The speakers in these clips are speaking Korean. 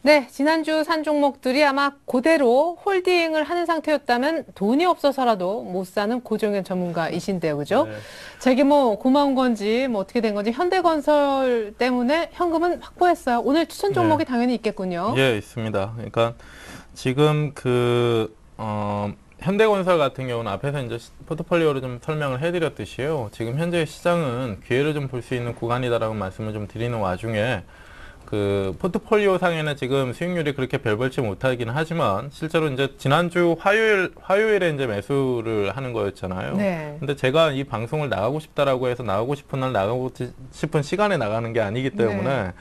네, 지난주 산 종목들이 아마 그대로 홀딩을 하는 상태였다면 돈이 없어서라도 못 사는 고정현 전문가이신데요, 그죠? 네, 자, 이게 뭐 고마운 건지 뭐 어떻게 된 건지 현대건설 때문에 현금은 확보했어요. 오늘 추천 네, 종목이 당연히 있겠군요. 예, 있습니다. 그러니까 지금 현대건설 같은 경우는 앞에서 이제 포트폴리오를 좀 설명을 해드렸듯이요. 지금 현재 시장은 기회를 좀 볼 수 있는 구간이다라고 말씀을 좀 드리는 와중에 그 포트폴리오 상에는 지금 수익률이 그렇게 별 볼지 못하긴 하지만 실제로 이제 지난주 화요일에 이제 매수를 하는 거였잖아요. 네. 근데 제가 이 방송을 나가고 싶다라고 해서 나가고 싶은 날 나가고 싶은 시간에 나가는 게 아니기 네. 때문에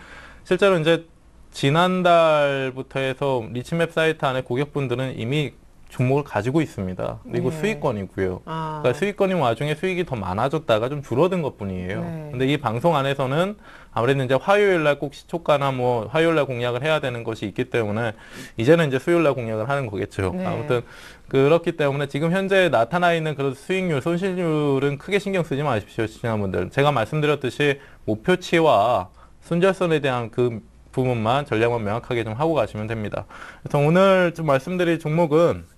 실제로 이제 지난달부터 해서 리치맵 사이트 안에 고객분들은 이미 종목을 가지고 있습니다. 그리고 예. 수익권이고요. 그러니까 아, 수익권인 와중에 수익이 더 많아졌다가 좀 줄어든 것뿐이에요. 네. 근데 이 방송 안에서는 아무래도 이제 화요일 날 꼭 시초가나 뭐 화요일 날 공략을 해야 되는 것이 있기 때문에 이제는 이제 수요일 날 공략을 하는 거겠죠. 네. 아무튼 그렇기 때문에 지금 현재 나타나 있는 그런 수익률, 손실률은 크게 신경 쓰지 마십시오, 시청자분들. 제가 말씀드렸듯이 목표치와 순절선에 대한 그 부분만 전략만 명확하게 좀 하고 가시면 됩니다. 그래서 오늘 좀 말씀드릴 종목은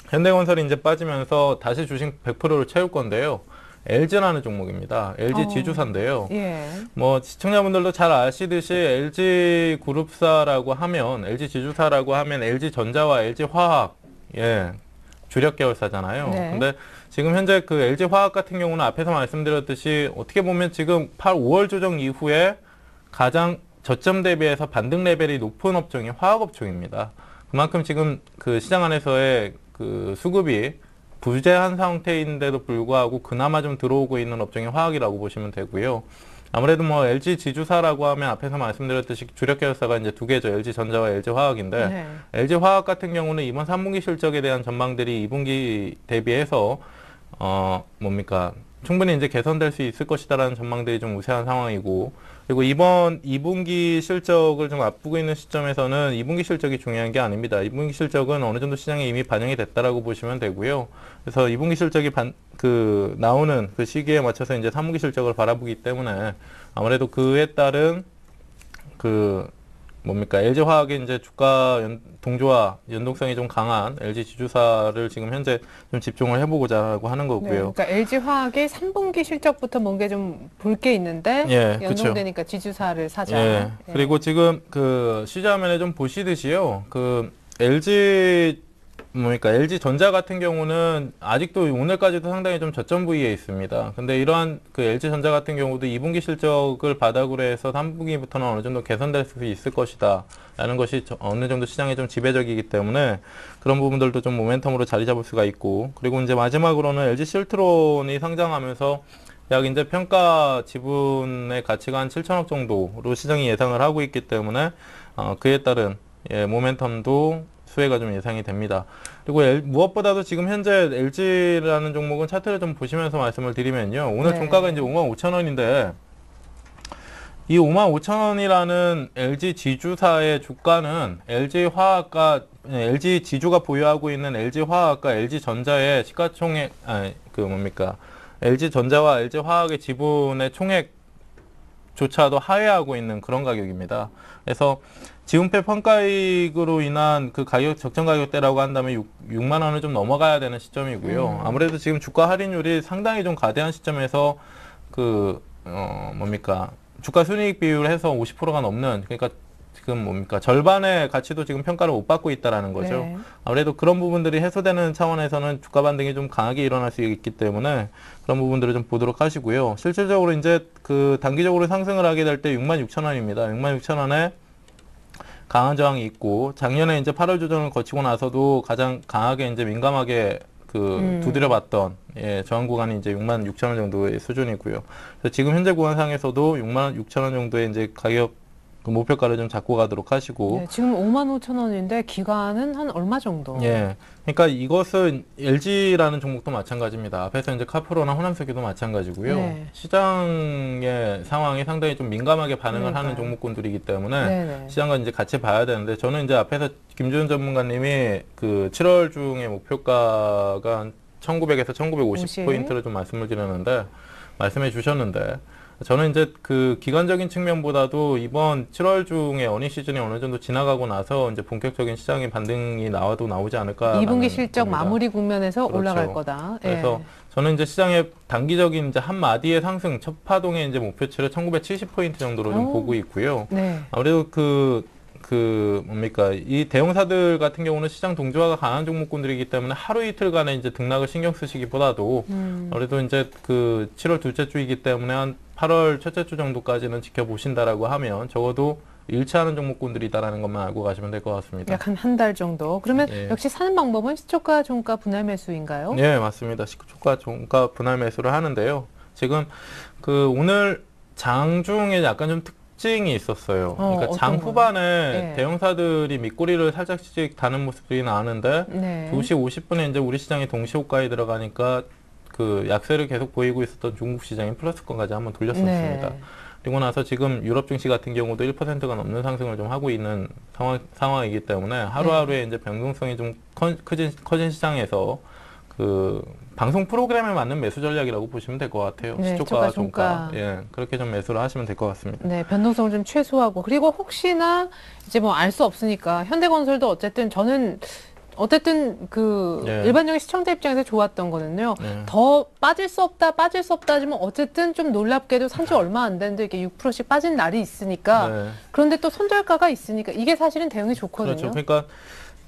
현대건설이 이제 빠지면서 다시 주식 100%를 채울 건데요. LG라는 종목입니다. LG 지주사인데요. 예. 뭐 시청자분들도 잘 아시듯이 LG 그룹사라고 하면 LG 지주사라고 하면 LG 전자와 LG 화학 예 주력 계열사잖아요. 네. 근데 지금 현재 그 LG 화학 같은 경우는 앞에서 말씀드렸듯이 어떻게 보면 지금 5월 조정 이후에 가장 저점 대비해서 반등 레벨이 높은 업종이 화학 업종입니다. 그만큼 지금 그 시장 안에서의 그 수급이 부재한 상태인데도 불구하고 그나마 좀 들어오고 있는 업종이 화학이라고 보시면 되고요. 아무래도 뭐 LG 지주사라고 하면 앞에서 말씀드렸듯이 주력 계열사가 이제 두 개죠. LG 전자와 LG 화학인데 네. LG 화학 같은 경우는 이번 3분기 실적에 대한 전망들이 2분기 대비해서 뭡니까? 충분히 이제 개선될 수 있을 것이다라는 전망들이 좀 우세한 상황이고, 그리고 이번 2분기 실적을 좀 앞두고 있는 시점에서는 2분기 실적이 중요한 게 아닙니다. 2분기 실적은 어느 정도 시장에 이미 반영이 됐다라고 보시면 되고요. 그래서 2분기 실적이 나오는 그 시기에 맞춰서 이제 3분기 실적을 바라보기 때문에 아무래도 그에 따른 그 뭡니까? LG화학의 이제 동조와 연동성이 좀 강한 LG 지주사를 지금 현재 좀 집중을 해보고자 하고 하는 네. 거고요. 그러니까 LG화학이 3분기 실적부터 뭔가 좀 볼 게 있는데 예, 그렇죠. 연동되니까 지주사를 사자. 예. 예. 그리고 지금 그 시장면에 좀 보시듯이요. 그 LG 뭡니까? LG 전자 같은 경우는 아직도 오늘까지도 상당히 좀 저점 부위에 있습니다. 근데 이러한 그 LG 전자 같은 경우도 2분기 실적을 바닥으로 해서 3분기부터는 어느 정도 개선될 수 있을 것이다. 라는 것이 어느 정도 시장에 좀 지배적이기 때문에 그런 부분들도 좀 모멘텀으로 자리 잡을 수가 있고, 그리고 이제 마지막으로는 LG 실트론이 상장하면서 약 이제 평가 지분의 가치가 한 7천억 정도로 시장이 예상을 하고 있기 때문에 그에 따른 모멘텀도 수혜가 좀 예상이 됩니다. 그리고 무엇보다도 지금 현재 LG라는 종목은 차트를 좀 보시면서 말씀을 드리면요. 오늘 네. 종가가 이제 55,000원인데 이 55,000원이라는 LG 지주사의 주가는 LG 지주가 보유하고 있는 LG 화학과 LG 전자의 시가총액 그 뭡니까? LG 전자와 LG 화학의 지분의 총액조차도 하회하고 있는 그런 가격입니다. 그래서 지분배 평가이익으로 인한 그 적정 가격대라고 한다면 6만 원을 좀 넘어가야 되는 시점이고요. 아무래도 지금 주가 할인율이 상당히 좀 가대한 시점에서 뭡니까? 주가 순이익 비율을 해서 50%가 넘는, 그러니까 지금 뭡니까? 절반의 가치도 지금 평가를 못 받고 있다라는 거죠. 네. 아무래도 그런 부분들이 해소되는 차원에서는 주가 반등이 좀 강하게 일어날 수 있기 때문에 그런 부분들을 좀 보도록 하시고요. 실질적으로 이제 그 단기적으로 상승을 하게 될 때 66,000원입니다. 66,000원에 강한 저항이 있고, 작년에 이제 8월 조정을 거치고 나서도 가장 강하게 이제 민감하게 두드려봤던 저항 구간이 이제 66,000원 정도의 수준이고요. 그래서 지금 현재 구간상에서도 66,000원 정도의 이제 가격 그 목표가를 좀 잡고 가도록 하시고. 네, 지금 55,000원인데 기간은 한 얼마 정도? 예. 그러니까 이것은 LG라는 종목도 마찬가지입니다. 앞에서 이제 카프로나 호남석유도 마찬가지고요. 네. 시장의 상황이 상당히 좀 민감하게 반응을 하는 그러니까요. 종목군들이기 때문에 네네. 시장과 이제 같이 봐야 되는데, 저는 이제 앞에서 김주현 전문가님이 그 7월 중에 목표가가 한 1900에서 1950 50. 포인트를 좀 말씀해 주셨는데 저는 이제 그 기간적인 측면보다도 이번 7월 중에 어닝 시즌이 어느 정도 지나가고 나서 이제 본격적인 시장의 반등이 나오지 않을까. 2분기 실적 겁니다. 마무리 국면에서 그렇죠. 올라갈 거다. 그래서 예. 저는 이제 시장의 단기적인 이제 한 마디의 상승, 첫 파동의 이제 목표치를 1970포인트 정도로 좀 오. 보고 있고요. 네. 아무래도 뭡니까. 이 대형사들 같은 경우는 시장 동조화가 강한 종목군들이기 때문에 하루 이틀간의 이제 등락을 신경 쓰시기보다도 아무래도 이제 그 7월 둘째 주이기 때문에 한 8월 첫째 주 정도까지는 지켜보신다라고 하면 적어도 일치하는 종목군들이다라는 것만 알고 가시면 될 것 같습니다. 약 한 달 정도. 그러면 예. 역시 사는 방법은 시초가, 종가, 분할 매수인가요? 네, 맞습니다. 시초가 종가 분할 매수를 하는데요. 지금 그 오늘 장중에 약간 좀 특징이 있었어요. 그러니까 장 어떤 후반에 네. 대형사들이 밑꼬리를 살짝씩 다는 모습들이 나왔는데 네. 2시 50분에 이제 우리 시장이 동시호가에 들어가니까 그 약세를 계속 보이고 있었던 중국 시장이 플러스권까지 한번 돌렸었습니다. 네. 그리고 나서 지금 유럽 증시 같은 경우도 1%가 넘는 상승을 좀 하고 있는 상황이기 때문에 하루하루의 이제 변동성이 좀 커진 시장에서 그 방송 프로그램에 맞는 매수 전략이라고 보시면 될 것 같아요. 네, 시초가, 시초가, 종가. 예, 그렇게 좀 매수를 하시면 될 것 같습니다. 네, 변동성을 좀 최소화하고, 그리고 혹시나 이제 뭐 알 수 없으니까 현대건설도 어쨌든 그 네. 일반적인 시청자 입장에서 좋았던 거는요. 네. 더 빠질 수 없다 하지만 어쨌든 좀 놀랍게도 산지 얼마 안 됐는데 이게 6%씩 빠진 날이 있으니까 네. 그런데 또 손절가가 있으니까 이게 사실은 대응이 좋거든요. 그렇죠. 그러니까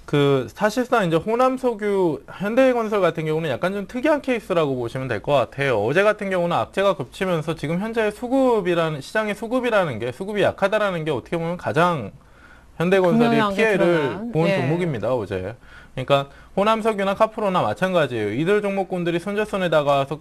그 사실상 이제 호남석유, 현대건설 같은 경우는 약간 좀 특이한 케이스라고 보시면 될 것 같아요. 어제 같은 경우는 악재가 겹치면서 지금 현재 시장의 수급이 약하다라는 게 어떻게 보면 가장 현대건설이 분명하게 피해를 드러난, 본 예. 종목입니다, 어제. 그러니까 호남석유나 카프로나 마찬가지예요. 이들 종목군들이 손절선에다가 와서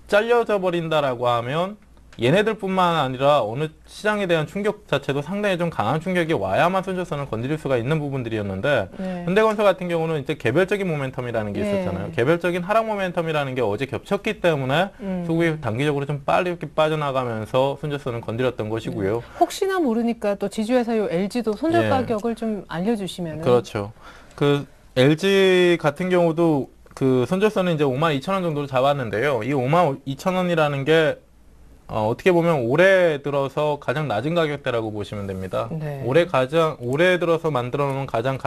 잘려져 버린다라고 하면 얘네들뿐만 아니라 어느 시장에 대한 충격 자체도 상당히 좀 강한 충격이 와야만 손절선을 건드릴 수가 있는 부분들이었는데 네. 현대건설 같은 경우는 이제 개별적인 모멘텀이라는 게 네. 있었잖아요. 개별적인 하락 모멘텀이라는 게 어제 겹쳤기 때문에 수급이 단기적으로 좀 빨리 이렇게 빠져나가면서 손절선을 건드렸던 것이고요. 혹시나 모르니까 또 지주회사 요 LG도 손절 예. 가격을 좀 알려주시면은. 그렇죠. 그 LG 같은 경우도 그 손절선은 이제 52,000원 정도로 잡았는데요. 이 52,000원이라는 게 어떻게 보면 올해 들어서 가장 낮은 가격대라고 보시면 됩니다. 네. 올해 들어서 만들어 놓은 가장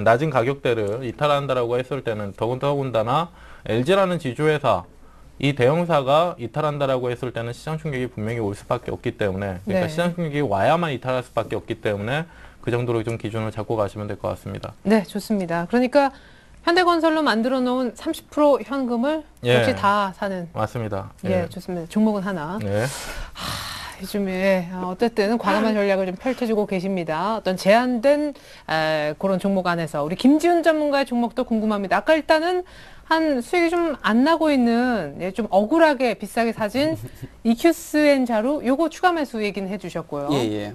낮은 가격대를 이탈한다라고 했을 때는 더군다나 LG라는 지주회사, 이 대형사가 이탈한다라고 했을 때는 시장 충격이 분명히 올 수밖에 없기 때문에, 그러니까 네. 시장 충격이 와야만 이탈할 수밖에 없기 때문에 그 정도로 좀 기준을 잡고 가시면 될 것 같습니다. 네, 좋습니다. 그러니까 현대건설로 만들어 놓은 30% 현금을 예. 역시 다 사는. 맞습니다. 예, 좋습니다. 종목은 하나. 네. 요즘에 어쨌든 과감한 전략을 좀 펼쳐주고 계십니다. 어떤 제한된 그런 종목 안에서 우리 김지훈 전문가의 종목도 궁금합니다. 아까 일단은 한 수익이 좀 안 나고 있는 좀 억울하게 비싸게 사진 EQ스엔자루 요거 추가 매수 얘기는 해주셨고요. 예, 예.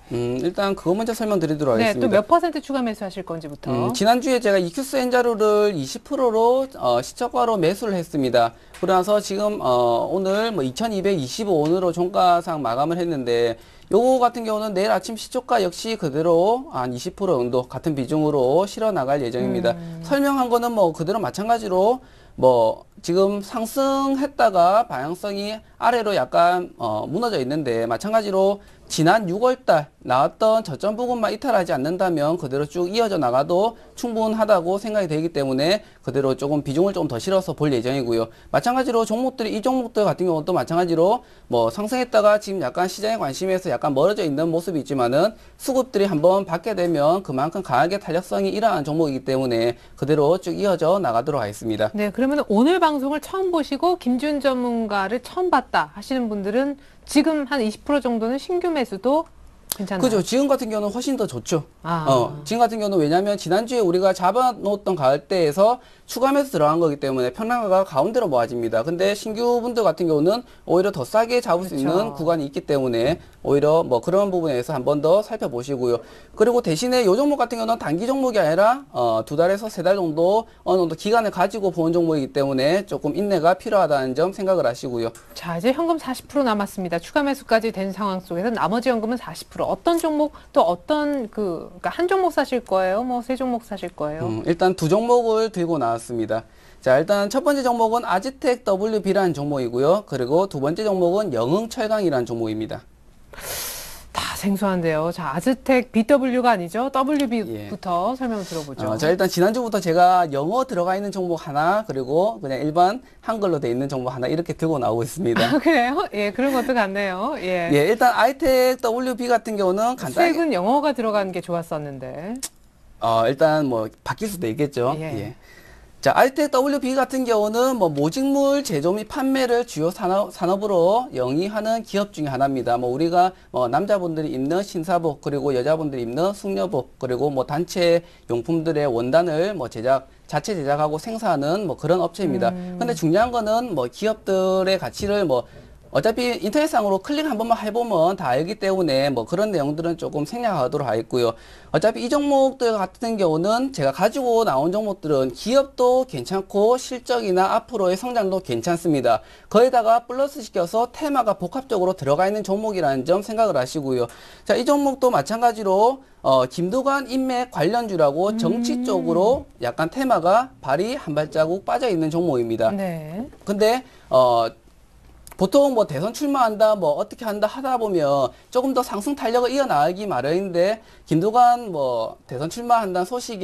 일단 그거 먼저 설명드리도록 네, 하겠습니다. 또 몇 퍼센트 추가 매수하실 건지부터. 지난주에 제가 EQS 엔자루를 20%로 시초가로 매수를 했습니다. 그러나서 지금 오늘 뭐 2225원으로 종가상 마감을 했는데 요거 같은 경우는 내일 아침 시초가 역시 그대로 한 20% 정도 같은 비중으로 실어 나갈 예정입니다. 설명한 거는 뭐 그대로 마찬가지로 뭐 지금 상승했다가 방향성이 아래로 약간 무너져 있는데 마찬가지로 지난 6월달 나왔던 저점 부분만 이탈하지 않는다면 그대로 쭉 이어져 나가도 충분하다고 생각이 되기 때문에 그대로 조금 비중을 좀 더 실어서 볼 예정이고요. 마찬가지로 이 종목들 같은 경우도 마찬가지로 뭐 상승했다가 지금 약간 시장의 관심에서 약간 멀어져 있는 모습이 있지만은 수급들이 한번 받게 되면 그만큼 강하게 탄력성이 일어나는 종목이기 때문에 그대로 쭉 이어져 나가도록 하겠습니다. 네, 그러면 오늘 방송을 처음 보시고 김준 전문가를 처음 봤다 하시는 분들은 지금 한 20% 정도는 신규 매수도 괜찮나요? 그죠. 지금 같은 경우는 훨씬 더 좋죠. 지금 같은 경우는 왜냐하면 지난주에 우리가 잡아놓았던 가격대에서 추가 매수 들어간 거기 때문에 평단가가 가운데로 모아집니다. 근데 신규 분들 같은 경우는 오히려 더 싸게 잡을 수 있는 구간이 있기 때문에 오히려 뭐 그런 부분에서 한 번 더 살펴보시고요. 그리고 대신에 요 종목 같은 경우는 단기 종목이 아니라 2달에서 3달 정도 어느 정도 기간을 가지고 보는 종목이기 때문에 조금 인내가 필요하다는 점 생각을 하시고요. 자, 이제 현금 40% 남았습니다. 추가 매수까지 된 상황 속에서 나머지 현금은 40% 20% 어떤 종목 또 어떤 그러니까 한 종목 사실 거예요? 뭐 세 종목 사실 거예요? 일단 두 종목을 들고 나왔습니다. 자, 일단 첫 번째 종목은 아지텍 WB라는 종목이고요. 그리고 두 번째 종목은 영흥철강이라는 종목입니다. 다 생소한데요. 자, 아즈텍 BW가 아니죠? WB부터 설명 들어보죠. 자, 일단 지난주부터 제가 영어 들어가 있는 종목 하나, 그리고 그냥 일반 한글로 돼 있는 종목 하나 이렇게 들고 나오고 있습니다. 아, 그래요? 예, 그런 것도 같네요. 예. 예, 일단 아이텍 WB 같은 경우는 간단하게 수익은 영어가 들어가는 게 좋았었는데. 일단 뭐 바뀔 수도 있겠죠. 예. 예. 자, 아이텍 WB 같은 경우는 뭐 모직물 제조 및 판매를 주요 산업으로 영위하는 기업 중에 하나입니다. 뭐 우리가 남자분들이 입는 신사복, 그리고 여자분들이 입는 숙녀복, 그리고 뭐 단체 용품들의 원단을 뭐 자체 제작하고 생산하는 뭐 그런 업체입니다. 근데 중요한 거는 뭐 기업들의 가치를 뭐 어차피 인터넷상으로 클릭 한 번만 해보면 다 알기 때문에 뭐 그런 내용들은 조금 생략하도록 하겠고요. 어차피 이 종목들 같은 경우는 제가 가지고 나온 종목들은 기업도 괜찮고 실적이나 앞으로의 성장도 괜찮습니다. 거기다가 플러스 시켜서 테마가 복합적으로 들어가 있는 종목이라는 점 생각을 하시고요. 자, 이 종목도 마찬가지로 김두관 인맥 관련주라고 정치 쪽으로 약간 테마가 발이 한 발자국 빠져 있는 종목입니다. 네. 근데 보통 뭐 대선 출마한다, 뭐 어떻게 한다 하다 보면 조금 더 상승 탄력을 이어나가기 마련인데, 김두관 뭐 대선 출마한다는 소식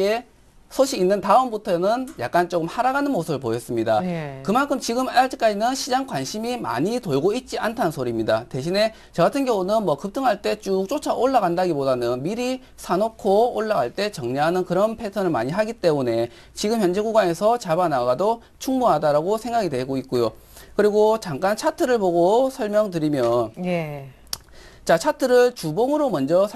있는 다음부터는 약간 조금 하락하는 모습을 보였습니다. 예. 그만큼 지금 아직까지는 시장 관심이 많이 돌고 있지 않다는 소리입니다. 대신에 저 같은 경우는 뭐 급등할 때 쭉 쫓아 올라간다기보다는 미리 사놓고 올라갈 때 정리하는 그런 패턴을 많이 하기 때문에 지금 현재 구간에서 잡아나가도 충분하다라고 생각이 되고 있고요. 그리고 잠깐 차트를 보고 설명드리면, 예. 자, 차트를 주봉으로 먼저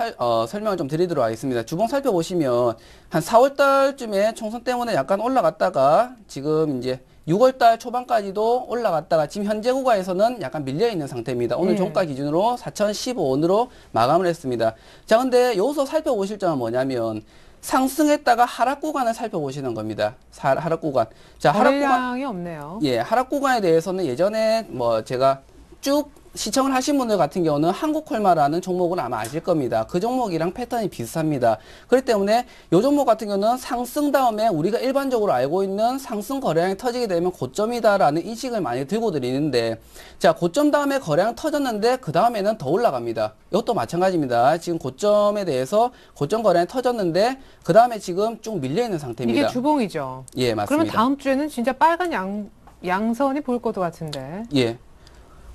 설명을 좀 드리도록 하겠습니다. 주봉 살펴보시면 한 4월달쯤에 총선 때문에 약간 올라갔다가 지금 이제 6월달 초반까지도 올라갔다가 지금 현재 구간에서는 약간 밀려있는 상태입니다. 오늘 종가 기준으로 4,015원으로 마감을 했습니다. 자, 근데 여기서 살펴보실 점은 뭐냐면 상승했다가 하락 구간을 살펴보시는 겁니다. 하락 구간. 자, 하락 구간. 거래량이 없네요. 예, 하락 구간에 대해서는 예전에 뭐 제가 쭉 시청을 하신 분들 같은 경우는 한국콜마라는 종목을 아마 아실 겁니다. 그 종목이랑 패턴이 비슷합니다. 그렇기 때문에 이 종목 같은 경우는 상승 다음에 우리가 일반적으로 알고 있는 상승 거래량이 터지게 되면 고점이다라는 인식을 많이 들고 드리는데, 자, 고점 다음에 거래량 터졌는데 그 다음에는 더 올라갑니다. 이것도 마찬가지입니다. 지금 고점에 대해서 고점 거래량이 터졌는데 그 다음에 지금 쭉 밀려있는 상태입니다. 이게 주봉이죠. 예, 맞습니다. 그러면 다음 주에는 진짜 빨간 양선이 보일 것도 같은데. 예.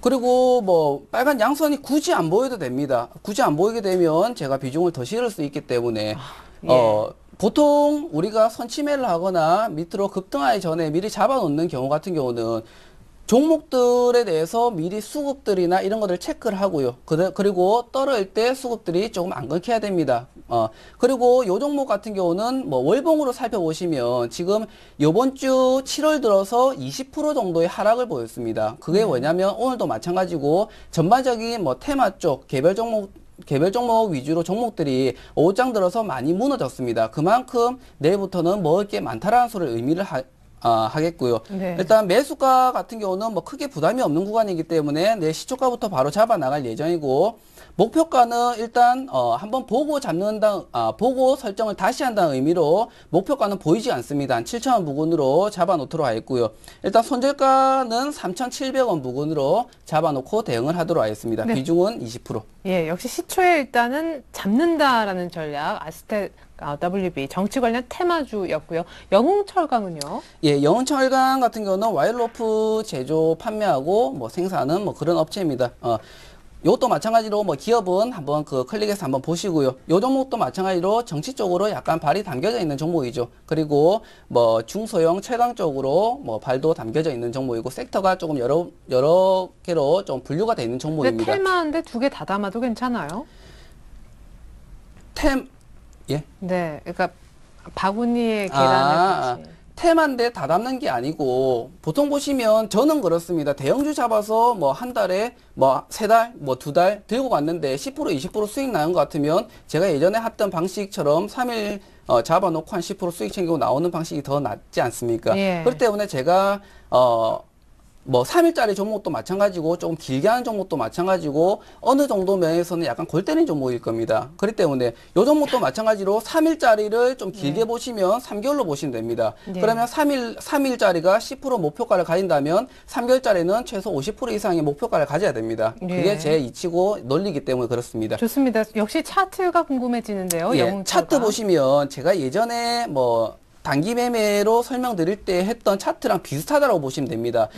그리고 뭐 빨간 양선이 굳이 안 보여도 됩니다. 굳이 안 보이게 되면 제가 비중을 더 실을 수 있기 때문에 예. 보통 우리가 선침해를 하거나 밑으로 급등하기 전에 미리 잡아놓는 경우 같은 경우는 종목들에 대해서 미리 수급들이나 이런 것들 체크를 하고요. 그리고 떨어질 때 수급들이 조금 안 끊겨야 됩니다. 그리고 요 종목 같은 경우는 뭐 월봉으로 살펴보시면 지금 요번 주 7월 들어서 20% 정도의 하락을 보였습니다. 그게 뭐냐면 오늘도 마찬가지고 전반적인 뭐 테마 쪽 개별 종목 위주로 종목들이 오장 들어서 많이 무너졌습니다. 그만큼 내일부터는 먹을 게 많다라는 소리를 의미를 하겠고요. 네. 일단 매수가 같은 경우는 뭐 크게 부담이 없는 구간이기 때문에 내일 시초가부터 바로 잡아 나갈 예정이고, 목표가는 일단 한번 보고 보고 설정을 다시 한다는 의미로 목표가는 보이지 않습니다. 한 7,000원 부근으로 잡아 놓도록 하겠고요. 일단 손절가는 3,700원 부근으로 잡아 놓고 대응을 하도록 하겠습니다. 네. 비중은 20%. 예, 역시 시초에 일단은 잡는다라는 전략, 아스텍 WB 정치 관련 테마주였고요. 영흥철강은요? 예, 영흥철강 같은 경우는 와이어로프 제조 판매하고 뭐 생산하는 뭐 그런 업체입니다. 이것도 마찬가지로 뭐 기업은 한번 클릭해서 한번 보시고요. 요 종목도 마찬가지로 정치 쪽으로 약간 발이 담겨져 있는 종목이죠. 그리고 뭐 중소형 철강 쪽으로 뭐 발도 담겨져 있는 종목이고, 섹터가 조금 여러 개로 좀 분류가 되어 있는 근데 종목입니다. 테마인데 두 개 다 담아도 괜찮아요? 예? 네, 그러니까 바구니에 계란을 같이. 테마인데 다 담는 게 아니고, 보통 보시면 저는 그렇습니다. 대형주 잡아서 뭐 한 달에 뭐 3달, 뭐 2달 들고 갔는데 10% 20% 수익 나는 것 같으면 제가 예전에 했던 방식처럼 3일 잡아놓고 한 10% 수익 챙기고 나오는 방식이 더 낫지 않습니까? 예. 그렇기 때문에 제가 뭐 3일짜리 종목도 마찬가지고 조금 길게 하는 종목도 마찬가지고 어느 정도 면에서는 약간 골 때리는 종목일 겁니다. 그렇기 때문에 요 종목도 마찬가지로 3일짜리를 좀 길게 보시면 3개월로 보시면 됩니다. 네. 그러면 3일짜리가 10% 목표가를 가진다면 3개월짜리는 최소 50% 이상의 목표가를 가져야 됩니다. 네. 그게 제 이치고 논리이기 때문에 그렇습니다. 좋습니다. 역시 차트가 궁금해지는데요. 예, 영웅 차트 보시면 제가 예전에 뭐 단기 매매로 설명드릴 때 했던 차트랑 비슷하다고 보시면 됩니다.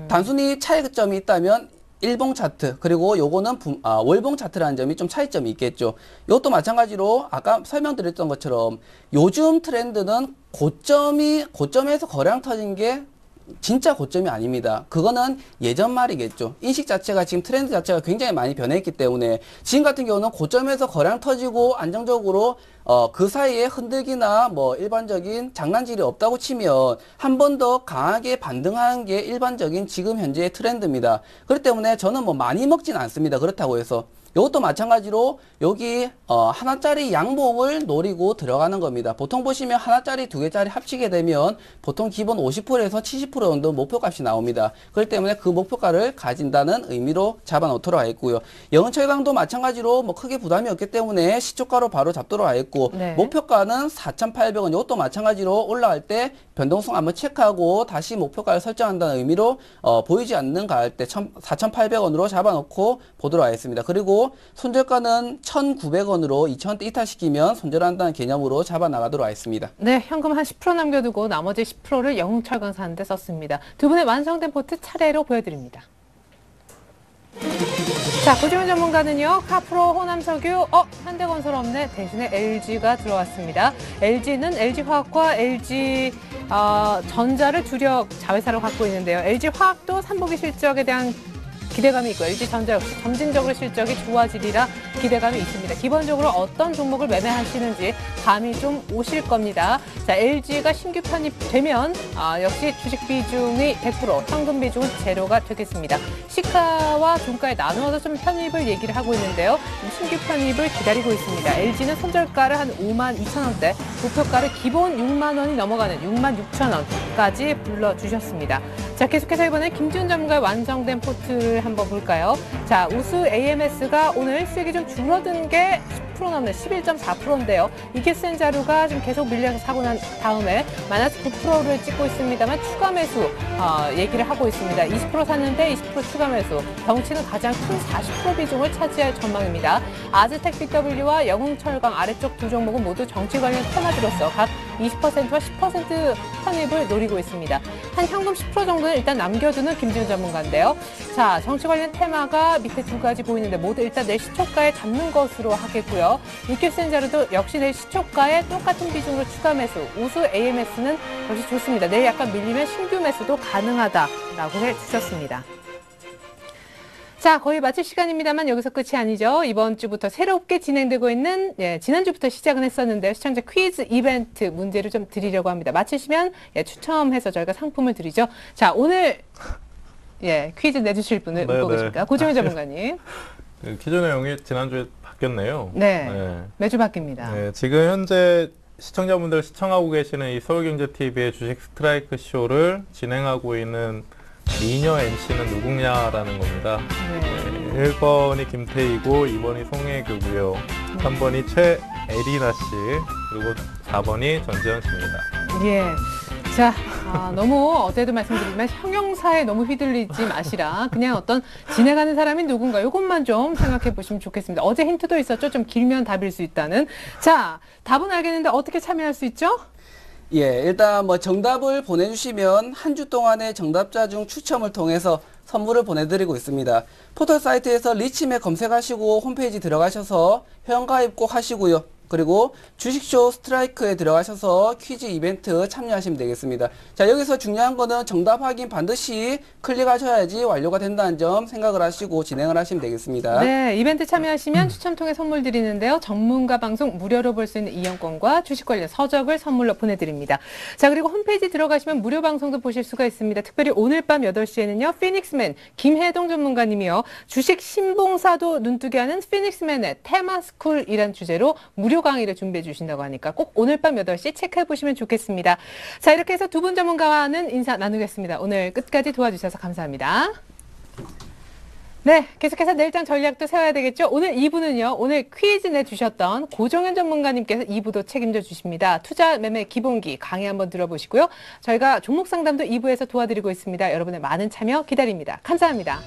단순히 차이점이 있다면 일봉 차트 그리고 요거는 월봉 차트라는 점이 좀 차이점이 있겠죠. 이것도 마찬가지로 아까 설명드렸던 것처럼 요즘 트렌드는 고점에서 거래량 터진 게 진짜 고점이 아닙니다. 그거는 예전 말이겠죠. 인식 자체가 지금 트렌드 자체가 굉장히 많이 변했기 때문에 지금 같은 경우는 고점에서 거래량 터지고 안정적으로 그 사이에 흔들기나 뭐 일반적인 장난질이 없다고 치면 한 번 더 강하게 반등하는 게 일반적인 지금 현재의 트렌드입니다. 그렇기 때문에 저는 뭐 많이 먹진 않습니다. 그렇다고 해서 이것도 마찬가지로 여기 하나짜리 양봉을 노리고 들어가는 겁니다. 보통 보시면 하나짜리 두 개짜리 합치게 되면 보통 기본 50%에서 70% 정도 목표값이 나옵니다. 그렇기 때문에 그 목표가를 가진다는 의미로 잡아놓도록 하겠고요. 영은철강도 마찬가지로 뭐 크게 부담이 없기 때문에 시초가로 바로 잡도록 하겠고 네. 목표가는 4,800원. 이것도 마찬가지로 올라갈 때 변동성 한번 체크하고 다시 목표가를 설정한다는 의미로 보이지 않는 가을 때 4,800원으로 잡아놓고 보도록 하겠습니다. 그리고 손절가는 1,900원으로 2,000원대 이탈시키면 손절한다는 개념으로 잡아 나가도록 하겠습니다. 네, 현금 한 10% 남겨두고 나머지 10%를 영웅철강 사는데 썼습니다. 두 분의 완성된 포트 차례로 보여드립니다. 자, 고지훈 전문가는요, 카프로, 호남석유, 현대건설 없네. 대신에 LG가 들어왔습니다. LG는 LG화학과 LG 전자를 주력 자회사로 갖고 있는데요. LG화학도 3분기 실적에 대한 기대감이 있고 LG전자 역시 점진적으로 실적이 좋아지리라 기대감이 있습니다. 기본적으로 어떤 종목을 매매하시는지 감이 좀 오실 겁니다. 자, LG가 신규 편입되면 역시 주식 비중이 100%, 현금 비중은 제로가 되겠습니다. 시가와 종가에 나누어서 좀 편입을 얘기를 하고 있는데요. 신규 편입을 기다리고 있습니다. LG는 손절가를 한 52,000원대, 목표가를 기본 6만 원이 넘어가는 66,000원까지 불러주셨습니다. 자, 계속해서 이번에 김지훈 전문가의 완성된 포트를 한번 볼까요? 자, 우수 AMS가 오늘 수익이 좀 줄어든 게 10% 넘는 11.4%인데요. 이케센 자료가 좀 계속 밀려서 사고 난 다음에 마이너스 9%를 찍고 있습니다만 추가 매수 얘기를 하고 있습니다. 20% 샀는데 20% 추가 매수. 덩치는 가장 큰 40% 비중을 차지할 전망입니다. 아즈텍 BW와 영웅철강 아래쪽 두 종목은 모두 정치 관련 테마주로서 각 20%와 10% 편입을 노리고 있습니다. 한 현금 10% 정도는 일단 남겨두는 김지훈 전문가인데요. 자, 정치 관련 테마가 밑에 두 가지 보이는데 모두 일단 내일 시초가에 잡는 것으로 하겠고요. 이케센 자료도 역시 내일 시초가에 똑같은 비중으로 추가 매수. 우수 AMS는 역시 좋습니다. 내일 약간 밀리면 신규 매수도 가능하다라고 해주셨습니다. 자, 거의 마칠 시간입니다만 여기서 끝이 아니죠. 이번 주부터 새롭게 진행되고 있는, 지난주부터 시작은 했었는데 시청자 퀴즈 이벤트 문제를 좀 드리려고 합니다. 마치시면 추첨해서 저희가 상품을 드리죠. 자, 오늘 퀴즈 내주실 분을 묻고 계십니까? 고정현 전문가님. 퀴즈 내용이 지난주에 바뀌었네요. 네, 매주 바뀝니다. 네, 지금 현재 시청자분들 시청하고 계시는 이 서울경제TV의 주식 스트라이크 쇼를 진행하고 있는 미녀 MC는 누구냐라는 겁니다. 네, 1번이 김태희고 2번이 송혜교고요. 3번이 최애리나 씨, 그리고 4번이 전지현 씨입니다. 예. 자, 너무 어제도 말씀드리지만 형용사에 너무 휘둘리지 마시라. 그냥 어떤 진행하는 사람이 누군가 이것만 좀 생각해 보시면 좋겠습니다. 어제 힌트도 있었죠. 좀 길면 답일 수 있다는. 자, 답은 알겠는데 어떻게 참여할 수 있죠? 예, 일단 뭐 정답을 보내주시면 한 주 동안의 정답자 중 추첨을 통해서 선물을 보내드리고 있습니다. 포털 사이트에서 리치매 검색하시고 홈페이지 들어가셔서 회원가입 꼭 하시고요. 그리고 주식쇼 스트라이크에 들어가셔서 퀴즈 이벤트 참여하시면 되겠습니다. 자, 여기서 중요한 거는 정답 확인 반드시 클릭하셔야지 완료가 된다는 점 생각을 하시고 진행을 하시면 되겠습니다. 네, 이벤트 참여하시면 추첨 통해 선물 드리는데요. 전문가 방송 무료로 볼 수 있는 이용권과 주식 관련 서적을 선물로 보내드립니다. 자, 그리고 홈페이지 들어가시면 무료 방송도 보실 수가 있습니다. 특별히 오늘 밤 8시에는요. 피닉스맨 김혜동 전문가님이요. 주식 신봉사도 눈뜨게 하는 피닉스맨의 테마스쿨이란 주제로 무료 무료 강의를 준비해 주신다고 하니까 꼭 오늘 밤 8시 체크해 보시면 좋겠습니다. 자, 이렇게 해서 두 분 전문가와는 인사 나누겠습니다. 오늘 끝까지 도와주셔서 감사합니다. 네, 계속해서 내일장 전략도 세워야 되겠죠? 오늘 2부는요, 오늘 퀴즈 내주셨던 고정현 전문가님께서 2부도 책임져 주십니다. 투자 매매 기본기 강의 한번 들어보시고요. 저희가 종목 상담도 2부에서 도와드리고 있습니다. 여러분의 많은 참여 기다립니다. 감사합니다.